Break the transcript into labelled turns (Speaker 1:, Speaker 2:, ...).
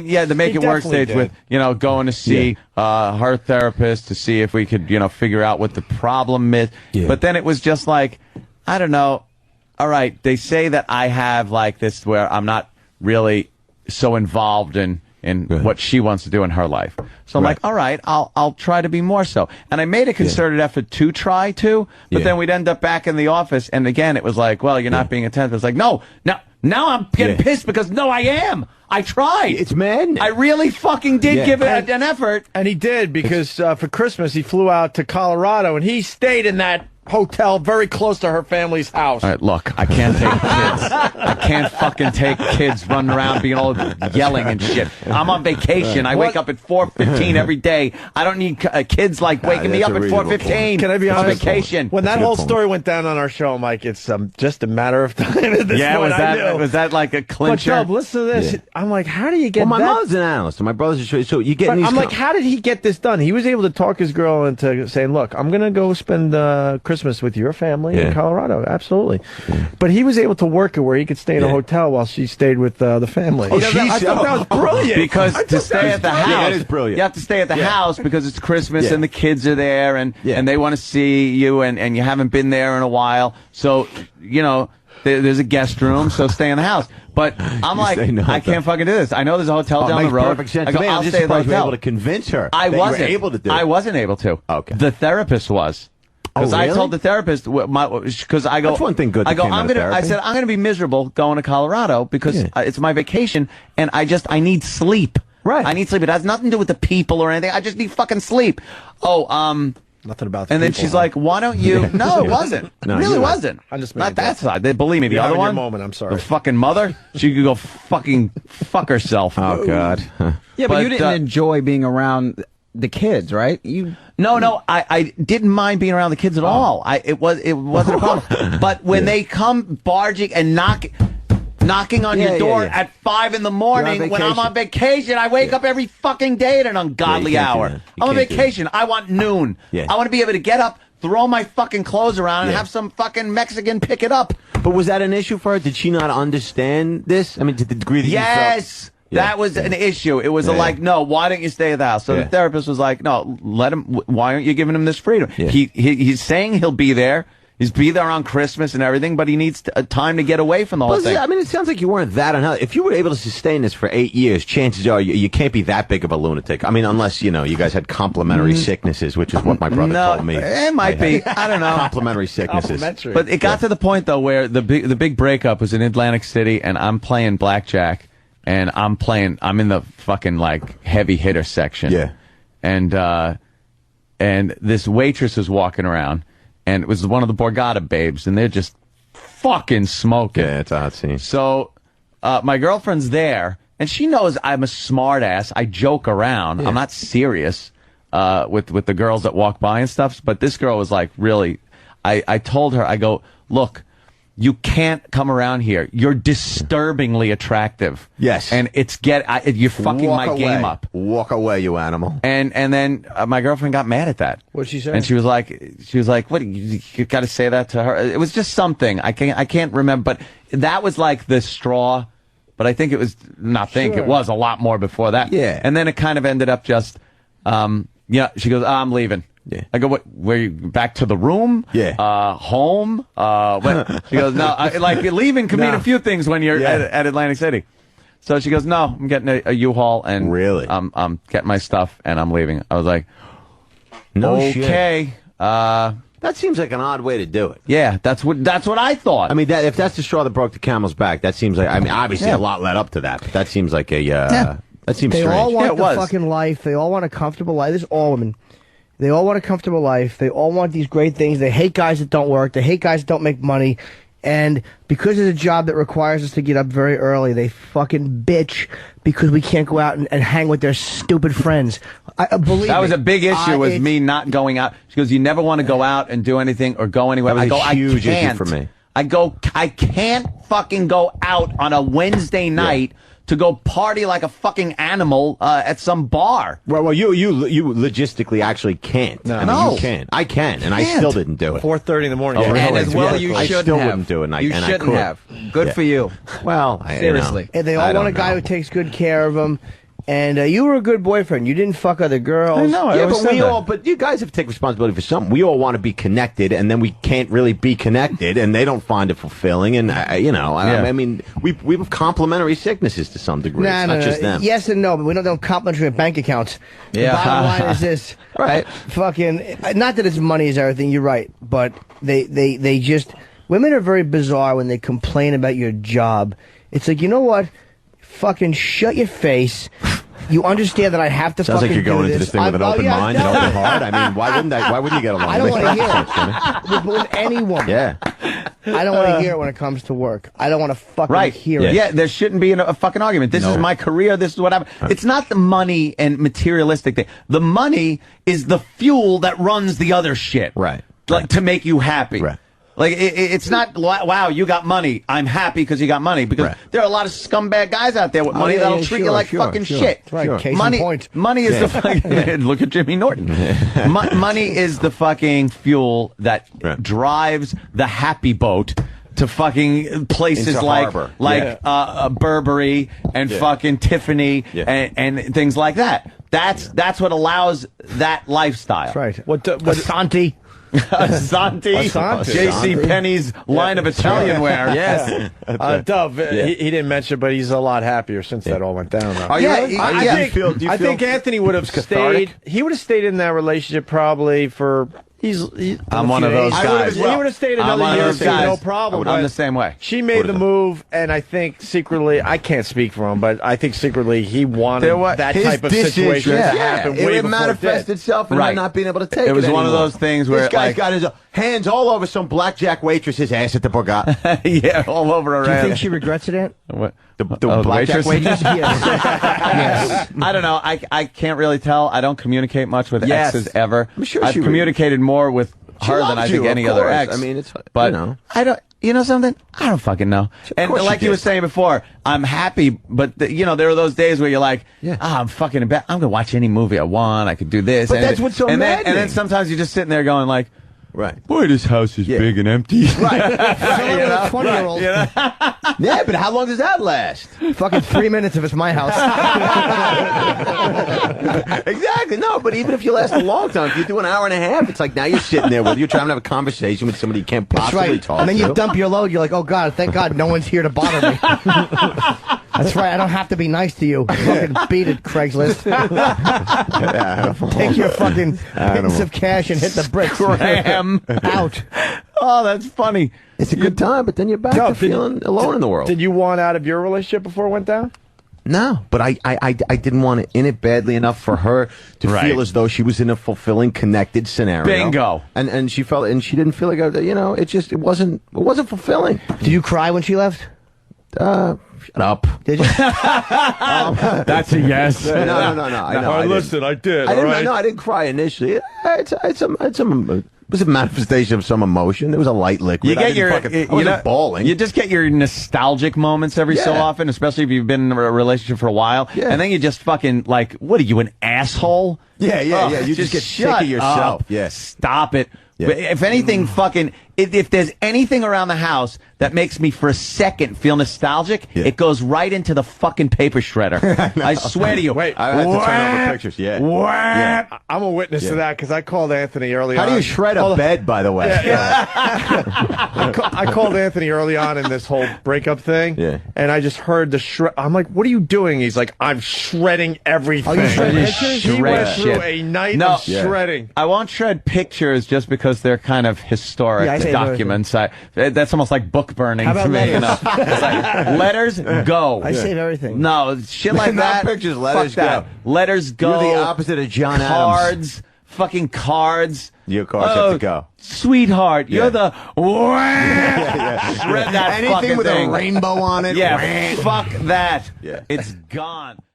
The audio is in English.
Speaker 1: Yeah, the make it work stage
Speaker 2: did.
Speaker 1: with, going to see her therapist to see if we could, figure out what the problem is.
Speaker 3: Yeah.
Speaker 1: But then it was just like, I don't know. All right, they say that I have like this where I'm not really so involved in what she wants to do in her life. So I'm like, all right, I'll try to be more so. And I made a concerted effort to try to, but then we'd end up back in the office. And again, it was like, well, you're not being attentive. It's like, no, now I'm getting pissed because I am. I tried.
Speaker 3: It's madness.
Speaker 1: I really fucking did give it an effort.
Speaker 2: And he did, because for Christmas he flew out to Colorado and he stayed in that hotel very close to her family's house.
Speaker 1: All right, look, I can't take kids. I can't fucking take kids running around being all yelling and shit. I'm on vacation. I wake up at 4:15 every day. I don't need kids like waking me up at 4:15.
Speaker 2: Can I be honest?
Speaker 1: On vacation.
Speaker 2: When that whole story went down on our show, I'm like, it's just a matter of time at this point.
Speaker 1: Was that like a clincher?
Speaker 2: But Dub, listen to this. I'm like, how do you get
Speaker 3: my
Speaker 2: that?
Speaker 3: mother's an analyst, and my brother's so you get.
Speaker 2: I'm like, how did he get this done? He was able to talk his girl into saying, look, I'm going to go spend Christmas with your family in Colorado. Absolutely. But he was able to work it where he could stay in a hotel while she stayed with the family. I thought that was brilliant.
Speaker 1: Because to stay at the house,
Speaker 3: that is brilliant.
Speaker 1: You have to stay at the house because it's Christmas and the kids are there and they want to see you and you haven't been there in a while. So, there's a guest room, so stay in the house. But I'm like, I can't fucking do this. I know there's a hotel down the road.
Speaker 3: Perfect sense.
Speaker 1: I go, I'll
Speaker 3: just
Speaker 1: stay at the
Speaker 3: surprised you were
Speaker 1: hotel.
Speaker 3: able to convince her.
Speaker 1: I wasn't
Speaker 3: able to do it.
Speaker 1: I wasn't able to.
Speaker 3: Okay.
Speaker 1: The therapist was. Because
Speaker 3: really?
Speaker 1: I told the therapist, because I go,
Speaker 3: that's one thing good.
Speaker 1: I go,
Speaker 3: I
Speaker 1: said, I'm going to be miserable going to Colorado because it's my vacation and I need sleep.
Speaker 3: Right.
Speaker 1: I need sleep. It has nothing to do with the people or anything. I just need fucking sleep.
Speaker 2: Nothing about the
Speaker 1: and then
Speaker 2: people,
Speaker 1: she's like, why don't you? No, it wasn't.
Speaker 3: No,
Speaker 1: it really
Speaker 3: you're right.
Speaker 1: wasn't.
Speaker 2: I just
Speaker 1: Not
Speaker 2: made
Speaker 1: that
Speaker 2: that.
Speaker 1: side. Believe me, the other
Speaker 2: having your
Speaker 1: one.
Speaker 2: moment, I'm sorry.
Speaker 1: The fucking mother. She could go fucking fuck herself.
Speaker 3: Oh God.
Speaker 4: Yeah, but you didn't enjoy being around the kids, right?
Speaker 1: No, I didn't mind being around the kids at all. It wasn't a problem. But when they come barging and knocking on your door at 5 in the morning when I'm on vacation, I wake up every fucking day at an ungodly hour. I'm on vacation. I want noon. I want to be able to get up, throw my fucking clothes around, and have some fucking Mexican pick it up.
Speaker 3: But was that an issue for her? Did she not understand this? I mean, to the degree that you felt...
Speaker 1: That was an issue. It was like, no, why don't you stay at the house? So the therapist was like, no, let him. Why aren't you giving him this freedom? He's saying he'll be there. He's be there on Christmas and everything, but he needs time to get away from the whole thing.
Speaker 3: I mean, it sounds like you weren't that unhealthy. If you were able to sustain this for 8 years, chances are you can't be that big of a lunatic. I mean, unless, you guys had complementary sicknesses, which is what my brother told me.
Speaker 1: It might be. I don't know.
Speaker 3: Complementary sicknesses.
Speaker 1: But it got to the point, though, where the big breakup was in Atlantic City, and I'm playing blackjack. And I'm in the fucking like heavy hitter section.
Speaker 3: Yeah.
Speaker 1: And this waitress was walking around and it was one of the Borgata babes and they're just fucking smoking.
Speaker 3: Yeah, it's a hot scene.
Speaker 1: So, my girlfriend's there and she knows I'm a smart ass. I joke around. I'm not serious, with the girls that walk by and stuff. But this girl was like, really, I told her, I go, look, you can't come around here. You're disturbingly attractive.
Speaker 3: Yes.
Speaker 1: And you're fucking my game up.
Speaker 3: Walk away, you animal.
Speaker 1: And then my girlfriend got mad at that.
Speaker 2: What'd she say?
Speaker 1: And she was like, what, you got to say that to her? It was just something. I can't remember, but that was like the straw. But I think it was, it was a lot more before that.
Speaker 3: Yeah.
Speaker 1: And then it kind of ended up just, she goes, I'm leaving.
Speaker 3: Yeah.
Speaker 1: I go, what, where you, back to the room?
Speaker 3: Yeah.
Speaker 1: Home? She goes, no, leaving can mean a few things when you're at Atlantic City. So she goes, no, I'm getting a U-Haul and
Speaker 3: really?
Speaker 1: I'm getting my stuff and I'm leaving. I was like,
Speaker 3: okay.
Speaker 1: Shit.
Speaker 3: That seems like an odd way to do it.
Speaker 1: Yeah, that's what I thought.
Speaker 3: I mean, if that's the straw that broke the camel's back, that seems like, I mean, obviously a lot led up to that, but that seems like that seems
Speaker 5: They
Speaker 3: strange.
Speaker 5: all want the
Speaker 1: was.
Speaker 5: fucking life. They all want a comfortable life. This is all women. They all want a comfortable life. They all want these great things. They hate guys that don't work. They hate guys that don't make money. And because it's a job that requires us to get up very early, they fucking bitch because we can't go out and hang with their stupid friends. Believe
Speaker 1: that was
Speaker 5: me,
Speaker 1: a big issue with me not going out. She goes, you never want to go out and do anything or go anywhere.
Speaker 3: That was
Speaker 1: I go,
Speaker 3: a huge
Speaker 1: I can't.
Speaker 3: issue for me.
Speaker 1: I go, I can't fucking go out on a Wednesday night to go party like a fucking animal at some bar.
Speaker 3: Well, you logistically actually can't.
Speaker 2: No.
Speaker 3: I mean, you can. I can, and I still didn't do it.
Speaker 2: 4:30 in the morning.
Speaker 3: Oh, really?
Speaker 4: And as well,
Speaker 3: Yeah,
Speaker 4: you
Speaker 3: I
Speaker 4: shouldn't
Speaker 3: still
Speaker 4: have.
Speaker 3: wouldn't do it, and
Speaker 4: You
Speaker 3: I
Speaker 4: shouldn't
Speaker 3: could.
Speaker 4: have. Good for you.
Speaker 3: Well,
Speaker 4: Seriously.
Speaker 5: And they all want a guy who takes good care of them. And you were a good boyfriend. You didn't fuck other girls.
Speaker 1: I know.
Speaker 3: Yeah, but you guys have to take responsibility for something. We all want to be connected, and then we can't really be connected, and they don't find it fulfilling. And I mean, we have complementary sicknesses to some degree. It's not just them.
Speaker 5: Yes and no, but we don't complementary bank accounts.
Speaker 1: Yeah.
Speaker 5: The bottom line is this.
Speaker 3: Right.
Speaker 5: Fucking, not that it's money is everything, you're right, but they just, women are very bizarre when they complain about your job. It's like, you know what? Fucking shut your face. You understand that I have to
Speaker 3: Sounds
Speaker 5: fucking
Speaker 3: like you're going
Speaker 5: do
Speaker 3: into this thing with an open mind and open heart. I mean, why wouldn't you get along?
Speaker 5: I don't want to hear it. With any woman.
Speaker 3: Yeah.
Speaker 5: I don't want to hear it when it comes to work. I don't want to fucking hear it.
Speaker 1: Yeah, there shouldn't be a fucking argument. This is my career. This is what happened. It's not the money and materialistic thing. The money is the fuel that runs the other shit.
Speaker 3: Right.
Speaker 1: Like, to make you happy.
Speaker 3: Right.
Speaker 1: Like, it's not, wow, you got money. I'm happy because you got money. Because there are a lot of scumbag guys out there with money that'll treat you like fucking shit.
Speaker 5: That's right. Case
Speaker 1: Money,
Speaker 5: in point.
Speaker 1: money is the fucking, look at Jimmy Norton. Money is the fucking fuel that drives the happy boat to fucking places
Speaker 3: Into
Speaker 1: like
Speaker 3: harbor.
Speaker 1: Burberry and fucking Tiffany and things like that. That's what allows that lifestyle.
Speaker 5: That's right. Asante.
Speaker 1: Asante. J.C. Penney's line of Italian wear.
Speaker 2: Yes. Dove, he didn't mention, but he's a lot happier since that all went down. Though. I think Anthony would have stayed. He would have stayed in that relationship probably for.
Speaker 1: I'm one of those guys.
Speaker 2: He would have stayed another year or two, no problem.
Speaker 1: I'm the same way.
Speaker 2: She made the move, and I think secretly, I can't speak for him, but I think secretly he wanted that type of situation to happen.
Speaker 3: It would manifest itself in him not being able to take it.
Speaker 1: It was one of those things where
Speaker 3: this guy's got his hands all over some blackjack waitress's ass at the Borgata.
Speaker 1: Yeah, all over her ass.
Speaker 5: Do you think she regrets it, Aunt?
Speaker 1: What?
Speaker 3: The blackjack waitress?
Speaker 5: Yes.
Speaker 1: I don't know. I can't really tell. I don't communicate much with exes ever.
Speaker 3: I'm sure
Speaker 1: I've communicated more with her than I think any other ex.
Speaker 3: I mean, it's,
Speaker 1: but I don't. You know something? I don't fucking know. And like you were saying before, I'm happy, but there are those days where you're like, I'm fucking in bed. I'm gonna watch any movie I want. I could do this.
Speaker 3: But that's what's so maddening.
Speaker 1: And then sometimes you're just sitting there going like,
Speaker 3: right.
Speaker 1: Boy, this house is big and empty.
Speaker 5: Right. 20-year-old.
Speaker 3: Yeah, but how long does that last?
Speaker 5: Fucking 3 minutes if it's my house.
Speaker 3: Exactly. No, but even if you last a long time, if you do an hour and a half, it's like now you're sitting there you're trying to have a conversation with somebody you can't possibly talk to.
Speaker 5: And then you dump your load. You're like, oh God, thank God no one's here to bother me. That's right. I don't have to be nice to you. Fucking beat it, Craigslist. Take your fucking pittance of cash and hit the bricks.
Speaker 1: Cram
Speaker 5: out.
Speaker 1: Oh, that's funny.
Speaker 3: It's a good time, but then you're back to feeling alone in the world.
Speaker 2: Did you want out of your relationship before it went down?
Speaker 3: No, but I didn't want it in it badly enough for her to feel as though she was in a fulfilling, connected scenario.
Speaker 1: Bingo.
Speaker 3: And she felt, and she didn't feel like it wasn't fulfilling.
Speaker 5: Did you cry when she left?
Speaker 3: Shut up.
Speaker 5: Did you?
Speaker 1: That's a yes.
Speaker 3: No. I
Speaker 2: listen, I did.
Speaker 3: I didn't cry initially. It was a manifestation of some emotion. It was a light liquid. I wasn't bawling.
Speaker 1: You just get your nostalgic moments every so often, especially if you've been in a relationship for a while. Yeah. And then you just fucking like, what are you, an asshole?
Speaker 3: Yeah. You just get sick of yourself.
Speaker 1: Yeah. Stop it. Yeah. If anything, fucking, if there's anything around the house that makes me for a second feel nostalgic, it goes right into the fucking paper shredder. I swear to you.
Speaker 2: Wait,
Speaker 3: I had to turn over pictures. Yeah.
Speaker 2: I'm a witness to that because I called Anthony early on.
Speaker 3: How do you shred a bed, by the way?
Speaker 2: I called Anthony early on in this whole breakup thing, and I just heard the shred. I'm like, what are you doing? He's like, I'm shredding everything.
Speaker 5: Oh, you shred pictures?
Speaker 2: He went through a night of shredding.
Speaker 1: I won't shred pictures just because they're kind of historic documents. That's almost like book burning to me. It's like, letters, go.
Speaker 5: I save everything.
Speaker 1: No, shit like that.
Speaker 3: Not pictures, letters
Speaker 1: go. Letters go.
Speaker 3: You're the opposite of John Adams.
Speaker 1: Cards, fucking cards.
Speaker 3: Your cards have to go.
Speaker 1: Sweetheart, you're the shred that
Speaker 3: anything
Speaker 1: fucking
Speaker 3: with
Speaker 1: thing.
Speaker 3: a rainbow on it.
Speaker 1: Yeah, fuck that. It's gone.